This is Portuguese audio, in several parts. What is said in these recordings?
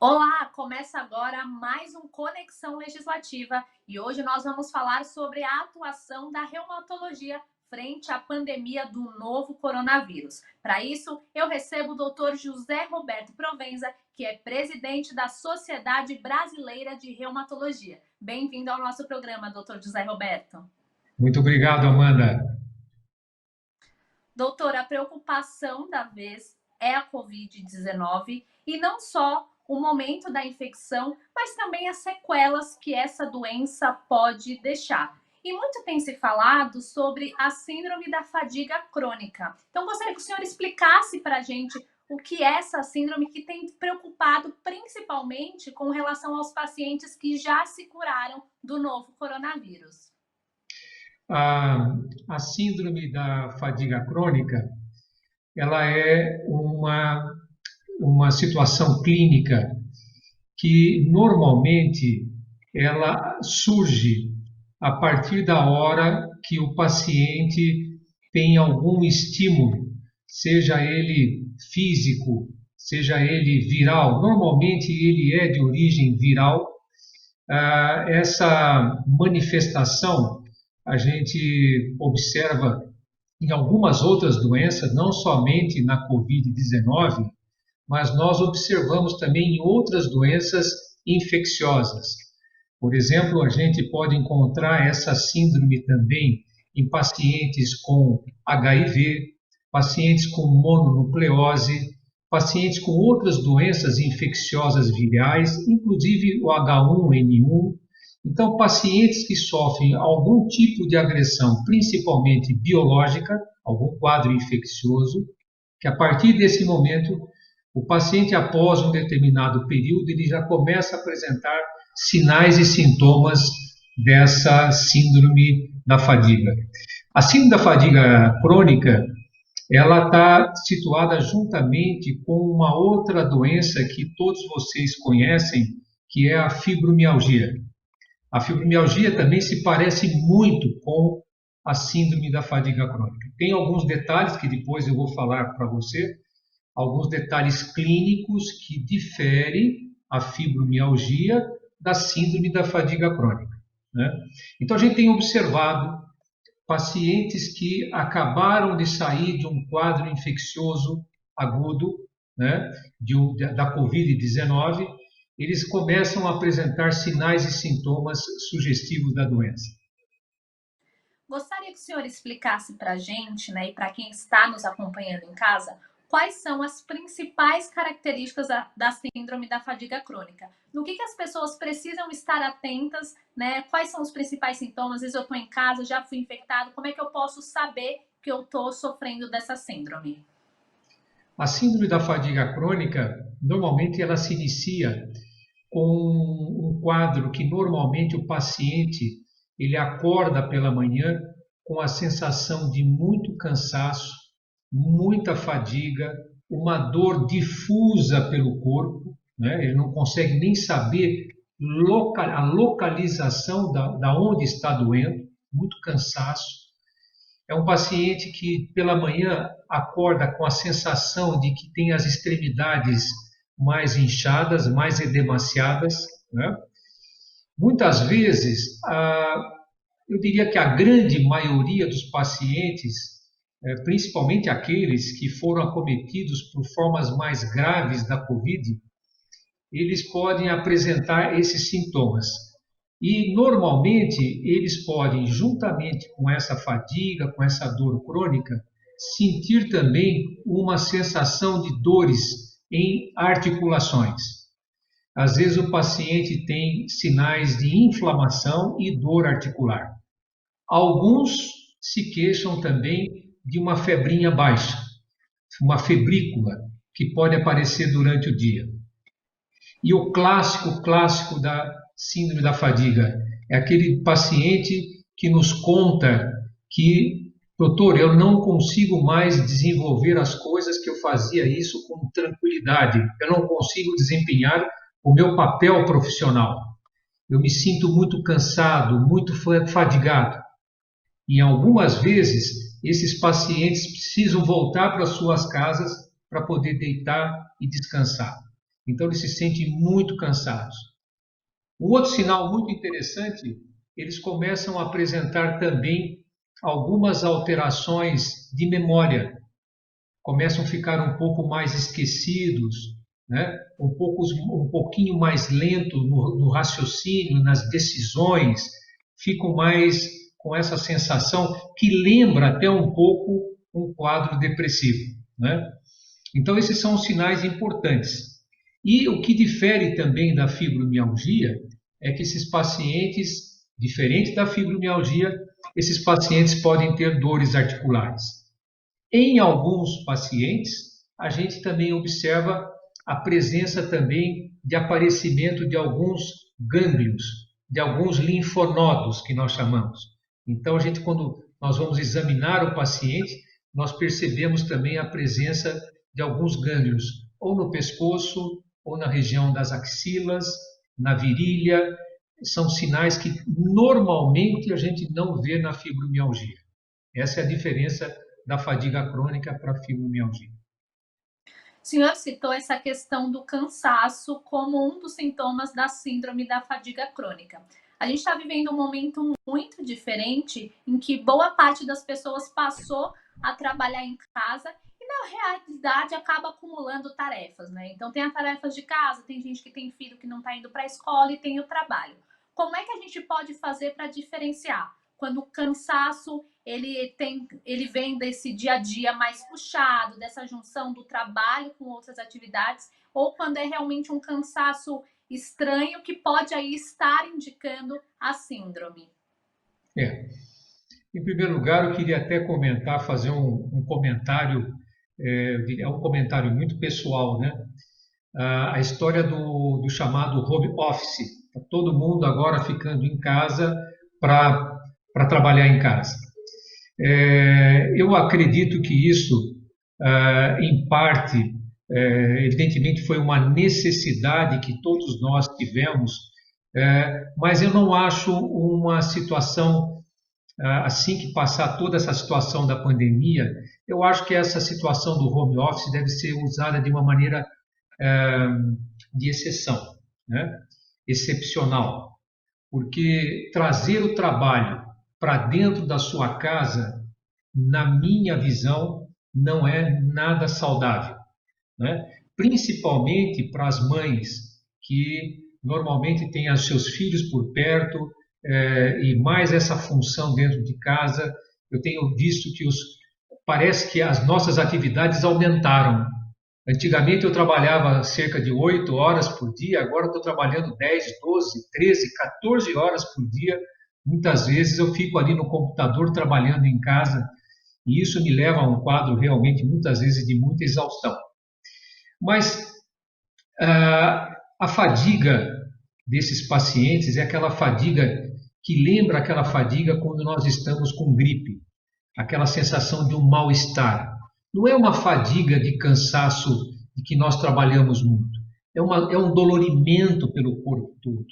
Olá, começa agora mais um Conexão Legislativa e hoje nós vamos falar sobre a atuação da reumatologia frente à pandemia do novo coronavírus. Para isso, eu recebo o Dr. José Roberto Provenza, que é presidente da Sociedade Brasileira de Reumatologia. Bem-vindo ao nosso programa, Dr. José Roberto. Muito obrigado, Amanda. Doutor, a preocupação da vez é a Covid-19 e não só o momento da infecção, mas também as sequelas que essa doença pode deixar. E muito tem se falado sobre a síndrome da fadiga crônica. Então, gostaria que o senhor explicasse para a gente o que é essa síndrome que tem preocupado principalmente com relação aos pacientes que já se curaram do novo coronavírus. A síndrome da fadiga crônica, ela é uma situação clínica que normalmente ela surge a partir da hora que o paciente tem algum estímulo, seja ele físico, seja ele viral. Normalmente ele é de origem viral. Essa manifestação a gente observa em algumas outras doenças, não somente na Covid-19, mas nós observamos também em outras doenças infecciosas. Por exemplo, a gente pode encontrar essa síndrome também em pacientes com HIV, pacientes com mononucleose, pacientes com outras doenças infecciosas virais, inclusive o H1N1. Então, pacientes que sofrem algum tipo de agressão, principalmente biológica, algum quadro infeccioso, que a partir desse momento, o paciente, após um determinado período, ele já começa a apresentar sinais e sintomas dessa síndrome da fadiga. A síndrome da fadiga crônica, ela está situada juntamente com uma outra doença que todos vocês conhecem, que é a fibromialgia. A fibromialgia também se parece muito com a síndrome da fadiga crônica. Tem alguns detalhes que depois eu vou falar para você, alguns detalhes clínicos que diferem a fibromialgia da síndrome da fadiga crônica, né? Então a gente tem observado pacientes que acabaram de sair de um quadro infeccioso agudo, né, da Covid-19, eles começam a apresentar sinais e sintomas sugestivos da doença. Gostaria que o senhor explicasse para a gente, né, e para quem está nos acompanhando em casa, quais são as principais características da síndrome da fadiga crônica. No que as pessoas precisam estar atentas, né? Quais são os principais sintomas? Às vezes eu estou em casa, já fui infectado, como é que eu posso saber que eu estou sofrendo dessa síndrome? A síndrome da fadiga crônica, normalmente ela se inicia com um quadro que normalmente o paciente ele acorda pela manhã com a sensação de muito cansaço, muita fadiga, uma dor difusa pelo corpo, né? Ele não consegue nem saber a localização da onde está doendo, muito cansaço. É um paciente que pela manhã acorda com a sensação de que tem as extremidades mais inchadas, mais edemaciadas, né? Muitas vezes, eu diria que a grande maioria dos pacientes, principalmente aqueles que foram acometidos por formas mais graves da Covid, eles podem apresentar esses sintomas. E, normalmente, eles podem, juntamente com essa fadiga, com essa dor crônica, sentir também uma sensação de dores em articulações. Às vezes, o paciente tem sinais de inflamação e dor articular. Alguns se queixam também de uma febrinha baixa, uma febrícula, que pode aparecer durante o dia. E o clássico da síndrome da fadiga é aquele paciente que nos conta que, doutor, eu não consigo mais desenvolver as coisas que eu fazia isso com tranquilidade, eu não consigo desempenhar o meu papel profissional, eu me sinto muito cansado, muito fadigado. E algumas vezes esses pacientes precisam voltar para suas casas para poder deitar e descansar. Então, eles se sentem muito cansados. Um outro sinal muito interessante, eles começam a apresentar também algumas alterações de memória, começam a ficar um pouco mais esquecidos, né? Um pouquinho mais lento no raciocínio, nas decisões, ficam mais com essa sensação que lembra até um pouco um quadro depressivo, né? Então, esses são os sinais importantes. E o que difere também da fibromialgia é que esses pacientes, diferente da fibromialgia, esses pacientes podem ter dores articulares. Em alguns pacientes, a gente também observa a presença também de aparecimento de alguns gânglios, de alguns linfonodos que nós chamamos. Então, a gente, quando nós vamos examinar o paciente, nós percebemos também a presença de alguns gânglios, ou no pescoço, ou na região das axilas, na virilha. São sinais que normalmente a gente não vê na fibromialgia. Essa é a diferença da fadiga crônica para a fibromialgia. O senhor citou essa questão do cansaço como um dos sintomas da síndrome da fadiga crônica. A gente está vivendo um momento muito diferente em que boa parte das pessoas passou a trabalhar em casa e, na realidade, acaba acumulando tarefas, né? Então, tem as tarefas de casa, tem gente que tem filho que não está indo para a escola e tem o trabalho. Como é que a gente pode fazer para diferenciar quando o cansaço ele vem desse dia a dia mais puxado, dessa junção do trabalho com outras atividades, ou quando é realmente um cansaço estranho que pode aí estar indicando a síndrome? Em primeiro lugar, eu queria até comentar, fazer um comentário, é um comentário muito pessoal, né? A história do chamado home office. Tá todo mundo agora ficando em casa para trabalhar em casa. Eu acredito que isso, em parte, evidentemente, foi uma necessidade que todos nós tivemos, mas eu não acho uma situação assim que passar toda essa situação da pandemia. Eu acho que essa situação do home office deve ser usada de uma maneira de exceção, né? Excepcional, porque trazer o trabalho para dentro da sua casa, na minha visão, não é nada saudável, né? Principalmente para as mães que normalmente têm os seus filhos por perto, e mais essa função dentro de casa. Eu tenho visto que parece que as nossas atividades aumentaram. Antigamente eu trabalhava cerca de 8 horas por dia, agora estou trabalhando 10, 12, 13, 14 horas por dia. Muitas vezes eu fico ali no computador trabalhando em casa e isso me leva a um quadro realmente, muitas vezes, de muita exaustão. Mas a fadiga desses pacientes é aquela fadiga que lembra aquela fadiga quando nós estamos com gripe, aquela sensação de um mal-estar. Não é uma fadiga de cansaço de que nós trabalhamos muito. É um dolorimento pelo corpo todo.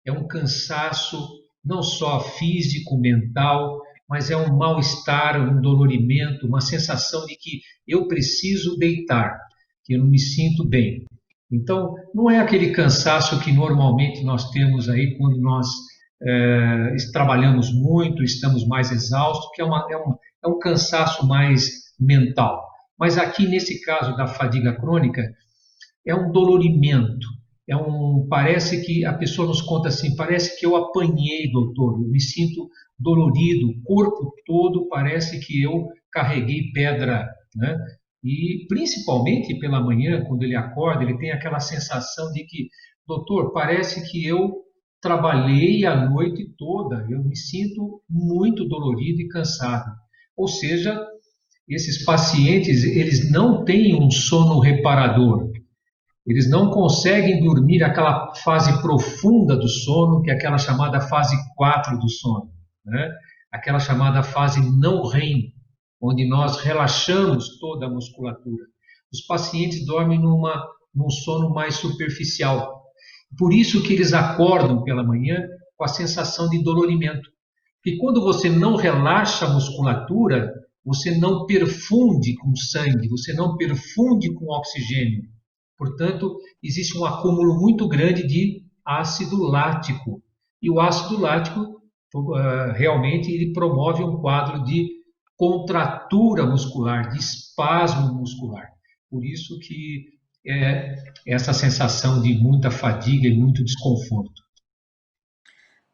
É um cansaço não só físico, mental, mas é um mal-estar, um dolorimento, uma sensação de que eu preciso deitar, que eu não me sinto bem. Então, não é aquele cansaço que normalmente nós temos aí quando nós trabalhamos muito, estamos mais exaustos, que é um cansaço mais mental. Mas aqui, nesse caso da fadiga crônica, é um dolorimento. Parece que a pessoa nos conta assim, parece que eu apanhei, doutor, eu me sinto dolorido, o corpo todo parece que eu carreguei pedra, né? E principalmente pela manhã, quando ele acorda, ele tem aquela sensação de que, doutor, parece que eu trabalhei a noite toda, eu me sinto muito dolorido e cansado. Ou seja, esses pacientes, eles não têm um sono reparador. Eles não conseguem dormir aquela fase profunda do sono, que é aquela chamada fase 4 do sono, né? Aquela chamada fase não REM, onde nós relaxamos toda a musculatura. Os pacientes dormem num sono mais superficial. Por isso que eles acordam pela manhã com a sensação de dolorimento. Porque quando você não relaxa a musculatura, você não perfunde com sangue, você não perfunde com oxigênio. Portanto, existe um acúmulo muito grande de ácido lático. E o ácido lático, realmente, ele promove um quadro de contratura muscular, de espasmo muscular. Por isso que é essa sensação de muita fadiga e muito desconforto.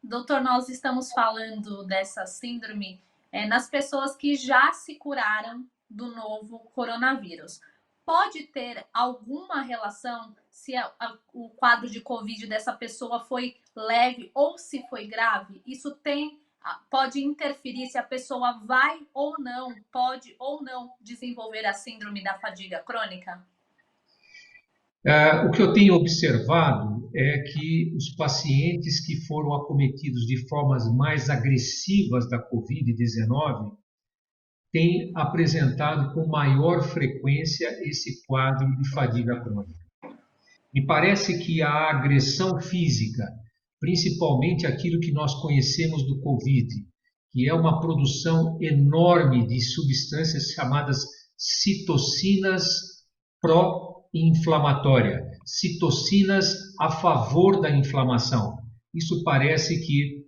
Doutor, nós estamos falando dessa síndrome nas pessoas que já se curaram do novo coronavírus. Pode ter alguma relação se o quadro de Covid dessa pessoa foi leve ou se foi grave? Isso pode interferir se a pessoa pode ou não desenvolver a síndrome da fadiga crônica? O que eu tenho observado é que os pacientes que foram acometidos de formas mais agressivas da Covid-19 têm apresentado com maior frequência esse quadro de fadiga crônica. Me parece que a agressão física, principalmente aquilo que nós conhecemos do Covid, que é uma produção enorme de substâncias chamadas citocinas pró-inflamatórias, citocinas a favor da inflamação. Isso parece que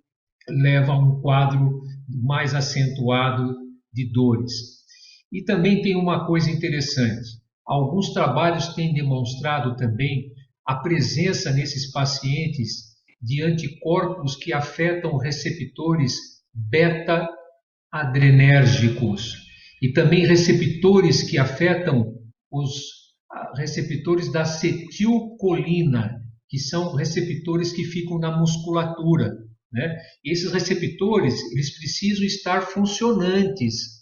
leva a um quadro mais acentuado de dores. E também tem uma coisa interessante. Alguns trabalhos têm demonstrado também a presença nesses pacientes de anticorpos que afetam receptores beta-adrenérgicos e também receptores que afetam os receptores da acetilcolina, que são receptores que ficam na musculatura, né? Esses receptores, eles precisam estar funcionantes.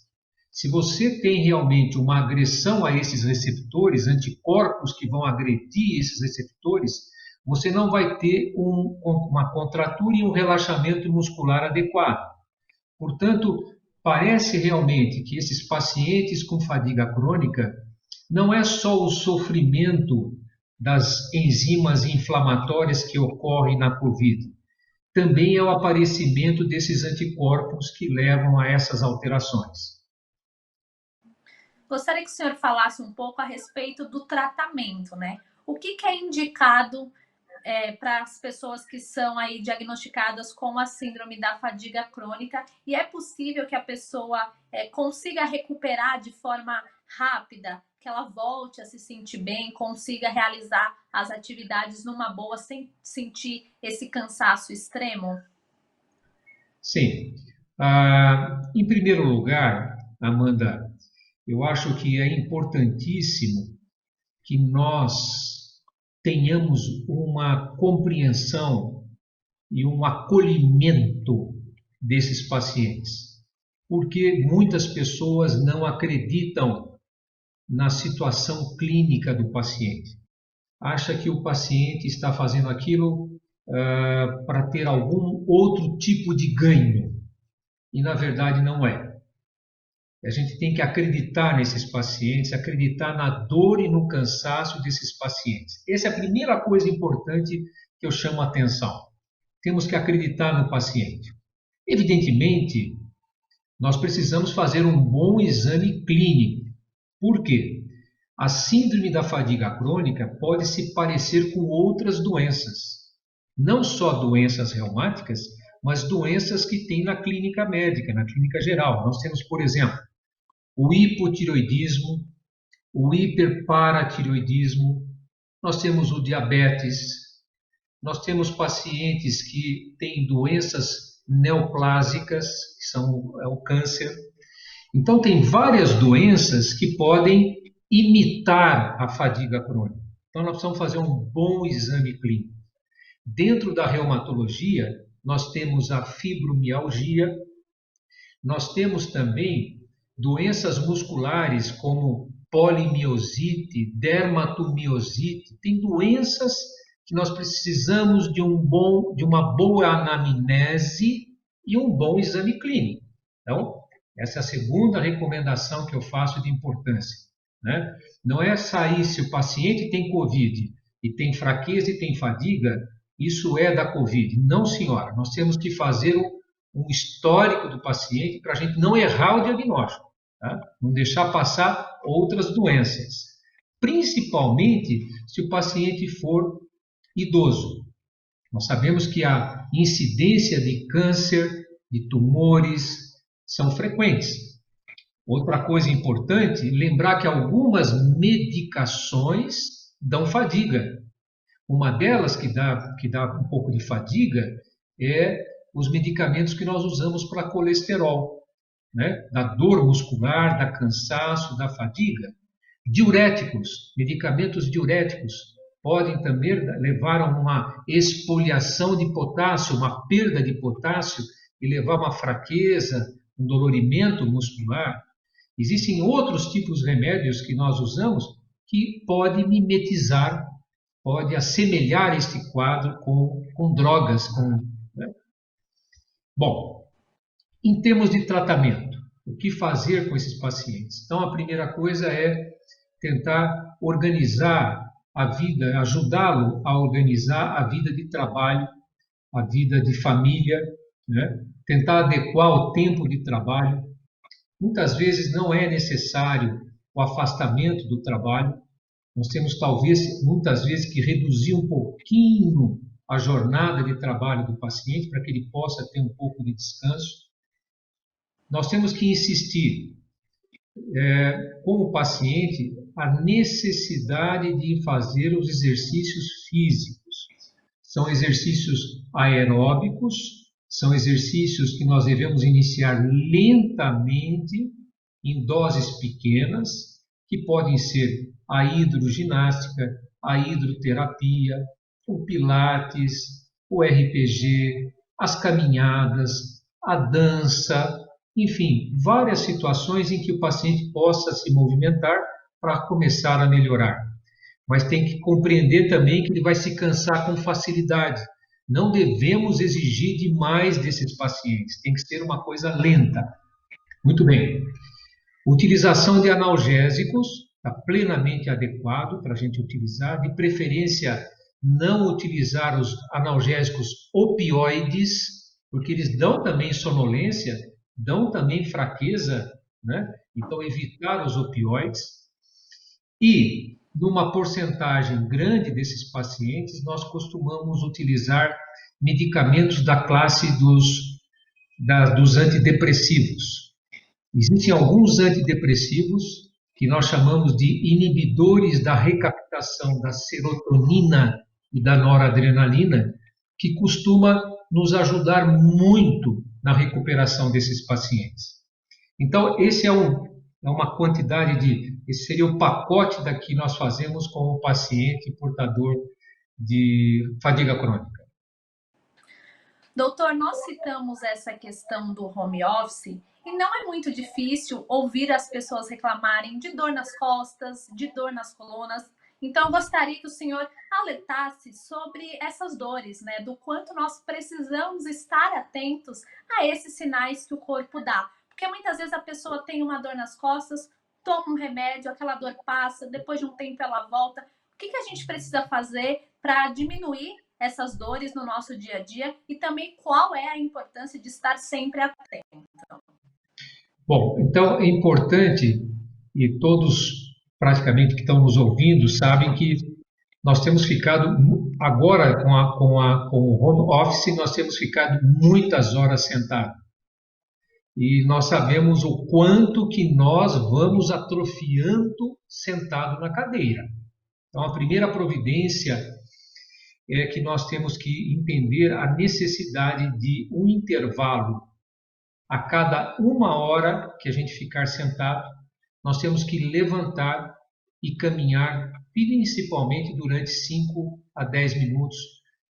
Se você tem realmente uma agressão a esses receptores, anticorpos que vão agredir esses receptores, você não vai ter uma contratura e um relaxamento muscular adequado. Portanto, parece realmente que esses pacientes com fadiga crônica não é só o sofrimento das enzimas inflamatórias que ocorrem na COVID, também é o aparecimento desses anticorpos que levam a essas alterações. Gostaria que o senhor falasse um pouco a respeito do tratamento, né? O que é indicado para as pessoas que são aí diagnosticadas com a síndrome da fadiga crônica, e é possível que a pessoa consiga recuperar de forma rápida, que ela volte a se sentir bem, consiga realizar as atividades numa boa sem sentir esse cansaço extremo? Sim. Em primeiro lugar, Amanda, eu acho que é importantíssimo que nós tenhamos uma compreensão e um acolhimento desses pacientes, porque muitas pessoas não acreditam na situação clínica do paciente. Acha que o paciente está fazendo aquilo para ter algum outro tipo de ganho, e na verdade não é. A gente tem que acreditar nesses pacientes, acreditar na dor e no cansaço desses pacientes. Essa é a primeira coisa importante que eu chamo a atenção. Temos que acreditar no paciente. Evidentemente, nós precisamos fazer um bom exame clínico. Por quê? A síndrome da fadiga crônica pode se parecer com outras doenças. Não só doenças reumáticas, mas doenças que tem na clínica médica, na clínica geral. Nós temos, por exemplo, o hipotireoidismo, o hiperparatireoidismo, nós temos o diabetes, nós temos pacientes que têm doenças neoplásicas, que são o câncer. Então, tem várias doenças que podem imitar a fadiga crônica. Então, nós precisamos fazer um bom exame clínico. Dentro da reumatologia, nós temos a fibromialgia, nós temos também doenças musculares como polimiosite, dermatomiosite. Tem doenças que nós precisamos de uma boa anamnese e um bom exame clínico. Então, essa é a segunda recomendação que eu faço de importância, né? Não é sair se o paciente tem COVID e tem fraqueza e tem fadiga, isso é da COVID. Não, senhora. Nós temos que fazer um histórico do paciente para a gente não errar o diagnóstico, tá? Não deixar passar outras doenças. principalmente se o paciente for idoso. Nós sabemos que a incidência de câncer, de tumores, são frequentes. Outra coisa importante, lembrar que algumas medicações dão fadiga. Uma delas que dá um pouco de fadiga é os medicamentos que nós usamos para colesterol, né? Da dor muscular, da cansaço, da fadiga. Diuréticos, medicamentos diuréticos, podem também levar a uma expoliação de potássio, uma perda de potássio e levar a uma fraqueza, um dolorimento muscular. Existem outros tipos de remédios que nós usamos que podem mimetizar, pode assemelhar este quadro com drogas. Né? Bom, em termos de tratamento, o que fazer com esses pacientes? Então, a primeira coisa é tentar organizar a vida, ajudá-lo a organizar a vida de trabalho, a vida de família, né? Tentar adequar o tempo de trabalho. Muitas vezes não é necessário o afastamento do trabalho. Nós temos, talvez, muitas vezes, que reduzir um pouquinho a jornada de trabalho do paciente para que ele possa ter um pouco de descanso. Nós temos que insistir com o paciente a necessidade de fazer os exercícios físicos. São exercícios aeróbicos, são exercícios que nós devemos iniciar lentamente, em doses pequenas, que podem ser a hidroginástica, a hidroterapia, o pilates, o RPG, as caminhadas, a dança, enfim, várias situações em que o paciente possa se movimentar para começar a melhorar. Mas tem que compreender também que ele vai se cansar com facilidade. Não devemos exigir demais desses pacientes, tem que ser uma coisa lenta. Muito bem. Utilização de analgésicos está plenamente adequado para a gente utilizar, de preferência não utilizar os analgésicos opioides, porque eles dão também sonolência, dão também fraqueza, né? Então evitar os opioides. E numa porcentagem grande desses pacientes, nós costumamos utilizar medicamentos da classe dos antidepressivos. Existem alguns antidepressivos que nós chamamos de inibidores da recaptação da serotonina e da noradrenalina, que costuma nos ajudar muito na recuperação desses pacientes. Então, esse é uma quantidade esse seria o pacote da que nós fazemos com o paciente portador de fadiga crônica. Doutor, nós citamos essa questão do home office e não é muito difícil ouvir as pessoas reclamarem de dor nas costas, de dor nas colunas. Então, eu gostaria que o senhor alertasse sobre essas dores, né? Do quanto nós precisamos estar atentos a esses sinais que o corpo dá. Porque muitas vezes a pessoa tem uma dor nas costas, toma um remédio, aquela dor passa, depois de um tempo ela volta. O que a gente precisa fazer para diminuir essas dores no nosso dia a dia e também qual é a importância de estar sempre atento? Bom, então é importante, e todos praticamente que estão nos ouvindo sabem que nós temos ficado, agora com o home office, nós temos ficado muitas horas sentados. E nós sabemos o quanto que nós vamos atrofiando sentado na cadeira. Então, a primeira providência é que nós temos que entender a necessidade de um intervalo. A cada 1 hora que a gente ficar sentado, nós temos que levantar e caminhar, principalmente durante 5 a 10 minutos.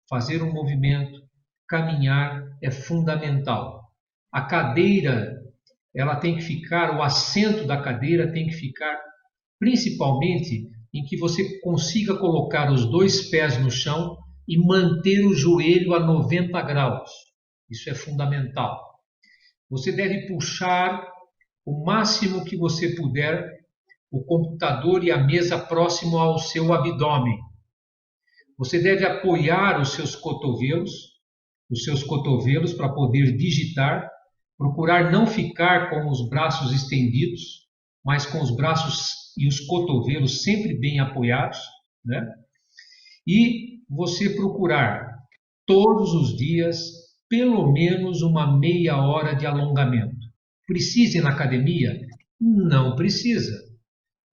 Fazer um movimento, caminhar é fundamental. A cadeira, ela tem que ficar, o assento da cadeira tem que ficar principalmente em que você consiga colocar os 2 pés no chão e manter o joelho a 90 graus. Isso é fundamental. Você deve puxar o máximo que você puder o computador e a mesa próximo ao seu abdômen. Você deve apoiar os seus cotovelos para poder digitar, procurar não ficar com os braços estendidos, mas com os braços e os cotovelos sempre bem apoiados, né? E você procurar todos os dias pelo menos uma meia hora de alongamento. Precisa ir na academia? Não precisa.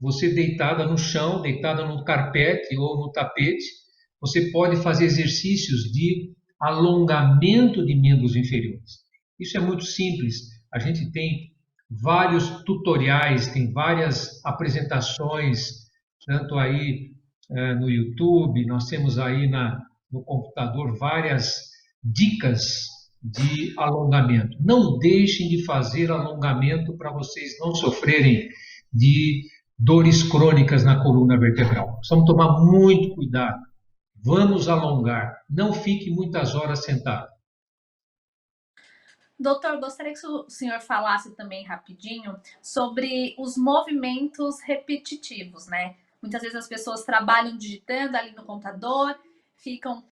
Você deitada no chão, deitada no carpete ou no tapete, você pode fazer exercícios de alongamento de membros inferiores. Isso é muito simples. A gente tem vários tutoriais, tem várias apresentações, tanto aí no YouTube, nós temos aí no computador várias dicas de alongamento. Não deixem de fazer alongamento para vocês não sofrerem de dores crônicas na coluna vertebral. Precisamos tomar muito cuidado. Vamos alongar. Não fique muitas horas sentado. Doutor, gostaria que o senhor falasse também rapidinho sobre os movimentos repetitivos, né? Muitas vezes as pessoas trabalham digitando ali no computador, ficam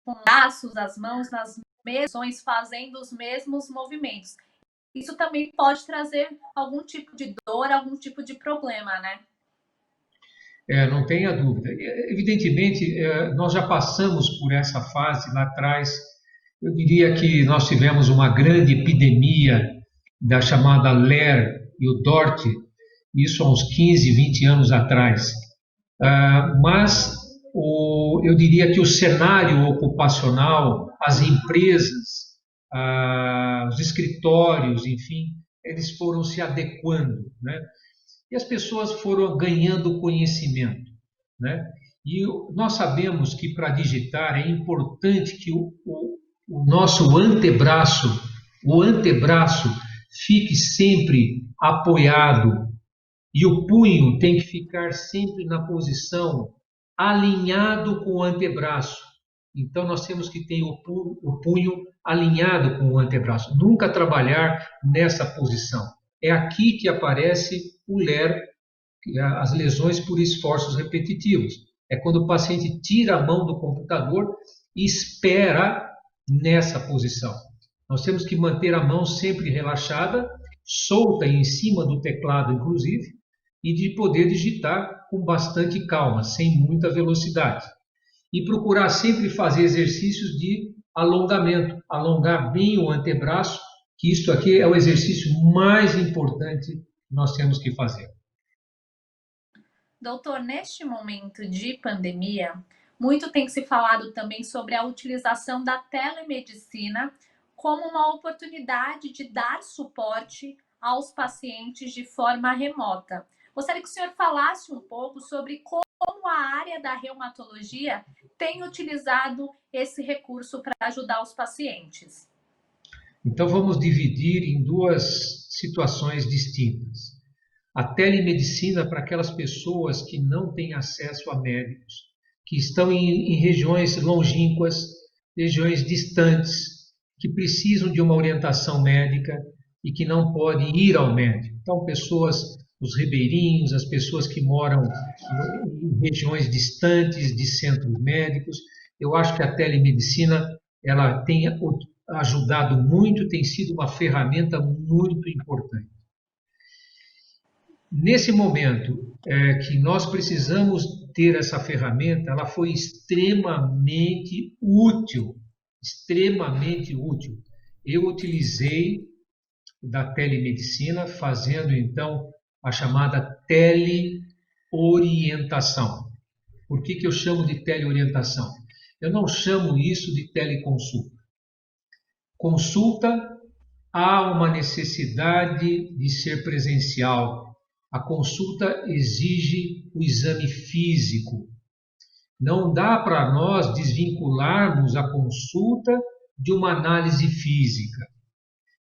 com os braços, as mãos nas mesmas, fazendo os mesmos movimentos. Isso também pode trazer algum tipo de dor, algum tipo de problema, né? Não tenha dúvida. Evidentemente, nós já passamos por essa fase lá atrás. Eu diria que nós tivemos uma grande epidemia da chamada LER e o DORT, isso há uns 15, 20 anos atrás. Mas eu diria que o cenário ocupacional, as empresas, os escritórios, enfim, eles foram se adequando, né? E as pessoas foram ganhando conhecimento, né? E nós sabemos que para digitar é importante que o nosso antebraço, o antebraço fique sempre apoiado e o punho tem que ficar sempre na posição alinhado com o antebraço. Então nós temos que ter o punho alinhado com o antebraço, nunca trabalhar nessa posição. É aqui que aparece o LER, as lesões por esforços repetitivos. É quando o paciente tira a mão do computador e espera nessa posição. Nós temos que manter a mão sempre relaxada, solta em cima do teclado, inclusive, e de poder digitar com bastante calma, sem muita velocidade. E procurar sempre fazer exercícios de alongamento, alongar bem o antebraço, que isto aqui é o exercício mais importante que nós temos que fazer. Doutor, neste momento de pandemia, muito tem se falado também sobre a utilização da telemedicina como uma oportunidade de dar suporte aos pacientes de forma remota. Gostaria que o senhor falasse um pouco sobre como a área da reumatologia tem utilizado esse recurso para ajudar os pacientes. Então, vamos dividir em duas situações distintas. A telemedicina para aquelas pessoas que não têm acesso a médicos, que estão em regiões longínquas, regiões distantes, que precisam de uma orientação médica e que não podem ir ao médico. Então, os ribeirinhos, as pessoas que moram em regiões distantes de centros médicos, eu acho que a telemedicina ela tem ajudado muito, tem sido uma ferramenta muito importante. Nesse momento que nós precisamos ter essa ferramenta, ela foi extremamente útil, extremamente útil. Eu utilizei da telemedicina fazendo então a chamada teleorientação. Por que eu chamo de teleorientação? Eu não chamo isso de teleconsulta. Consulta, há uma necessidade de ser presencial. A consulta exige o exame físico. Não dá para nós desvincularmos a consulta de uma análise física.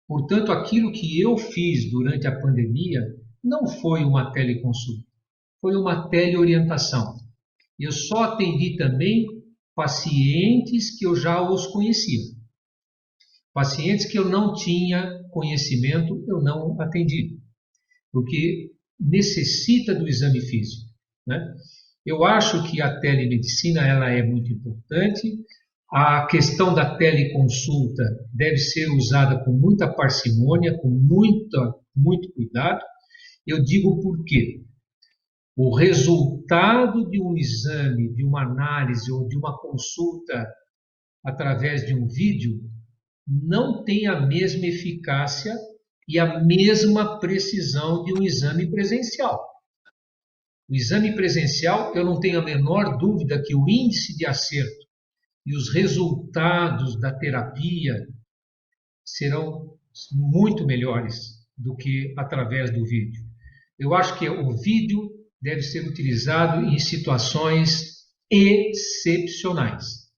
Portanto, aquilo que eu fiz durante a pandemia não foi uma teleconsulta, foi uma teleorientação. Eu só atendi também pacientes que eu já os conhecia. Pacientes que eu não tinha conhecimento, eu não atendi, porque necessita do exame físico, né? Eu acho que a telemedicina ela é muito importante. A questão da teleconsulta deve ser usada com muita parcimônia, com muito cuidado. Eu digo por quê. O resultado de um exame, de uma análise ou de uma consulta através de um vídeo não tem a mesma eficácia e a mesma precisão de um exame presencial. O exame presencial, eu não tenho a menor dúvida que o índice de acerto e os resultados da terapia serão muito melhores do que através do vídeo. Eu acho que o vídeo deve ser utilizado em situações excepcionais.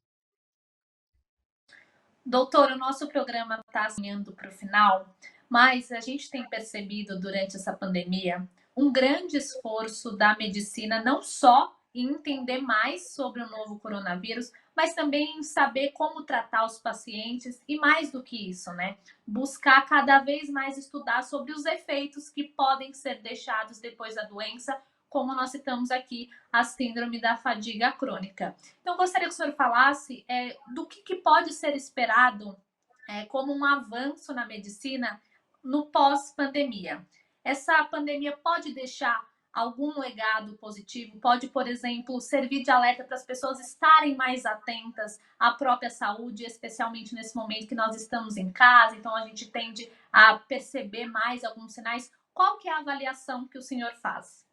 Doutor, o nosso programa está caminhando para o final, mas a gente tem percebido durante essa pandemia um grande esforço da medicina, não só em entender mais sobre o novo coronavírus, mas também em saber como tratar os pacientes e, mais do que isso, né? Buscar cada vez mais estudar sobre os efeitos que podem ser deixados depois da doença, como nós citamos aqui, a síndrome da fadiga crônica. Então, gostaria que o senhor falasse do que pode ser esperado como um avanço na medicina no pós-pandemia. Essa pandemia pode deixar algum legado positivo? Pode, por exemplo, servir de alerta para as pessoas estarem mais atentas à própria saúde, especialmente nesse momento que nós estamos em casa, então a gente tende a perceber mais alguns sinais. Qual que é a avaliação que o senhor faz?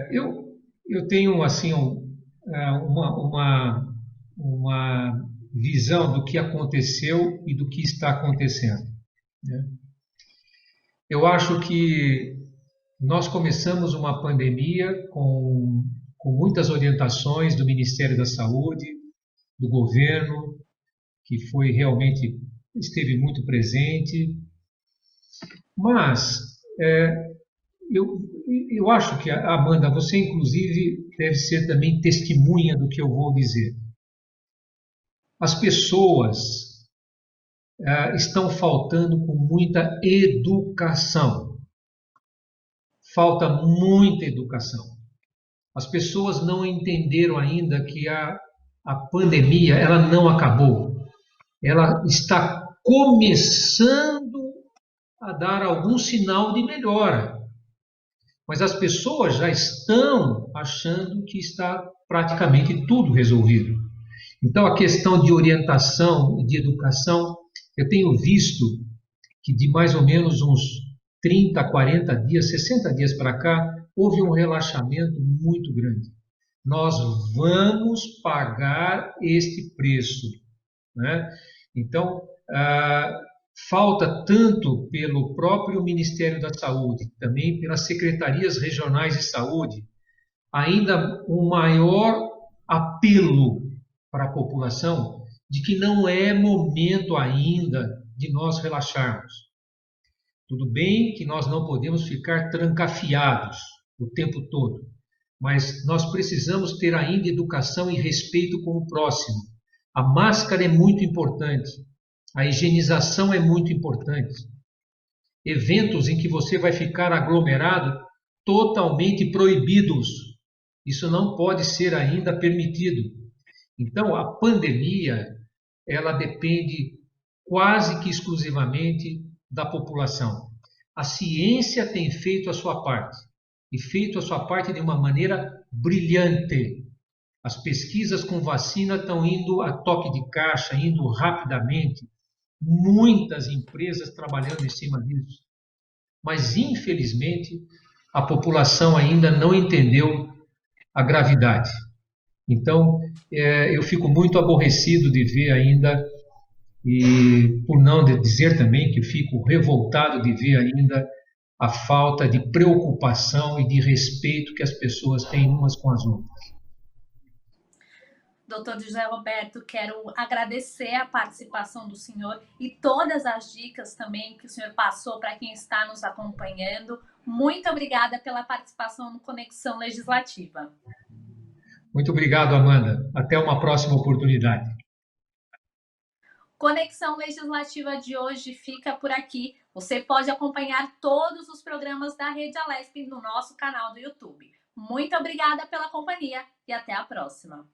Eu tenho assim uma visão do que aconteceu e do que está acontecendo, né? Eu acho que nós começamos uma pandemia com muitas orientações do Ministério da Saúde, do governo, que foi realmente esteve muito presente, mas eu, eu acho que, Amanda, você inclusive deve ser também testemunha do que eu vou dizer. As pessoas estão faltando com muita educação. Falta muita educação. As pessoas não entenderam ainda que a pandemia ela não acabou. Ela está começando a dar algum sinal de melhora. Mas as pessoas já estão achando que está praticamente tudo resolvido. Então, a questão de orientação e de educação, eu tenho visto que de mais ou menos uns 30, 40 dias, 60 dias para cá, houve um relaxamento muito grande. Nós vamos pagar este preço, né? Então, falta tanto pelo próprio Ministério da Saúde, também pelas secretarias regionais de saúde, ainda um maior apelo para a população de que não é momento ainda de nós relaxarmos. Tudo bem que nós não podemos ficar trancafiados o tempo todo, mas nós precisamos ter ainda educação e respeito com o próximo. A máscara é muito importante, a higienização é muito importante. Eventos em que você vai ficar aglomerado, totalmente proibidos. Isso não pode ser ainda permitido. Então, a pandemia, ela depende quase que exclusivamente da população. A ciência tem feito a sua parte, e feito a sua parte de uma maneira brilhante. As pesquisas com vacina estão indo a toque de caixa, indo rapidamente. Muitas empresas trabalhando em cima disso. Mas, infelizmente, a população ainda não entendeu a gravidade. Então, eu fico muito aborrecido de ver ainda, e por não dizer também que eu fico revoltado de ver ainda a falta de preocupação e de respeito que as pessoas têm umas com as outras. Doutor José Roberto, quero agradecer a participação do senhor e todas as dicas também que o senhor passou para quem está nos acompanhando. Muito obrigada pela participação no Conexão Legislativa. Muito obrigado, Amanda. Até uma próxima oportunidade. Conexão Legislativa de hoje fica por aqui. Você pode acompanhar todos os programas da Rede Alesp no nosso canal do YouTube. Muito obrigada pela companhia e até a próxima.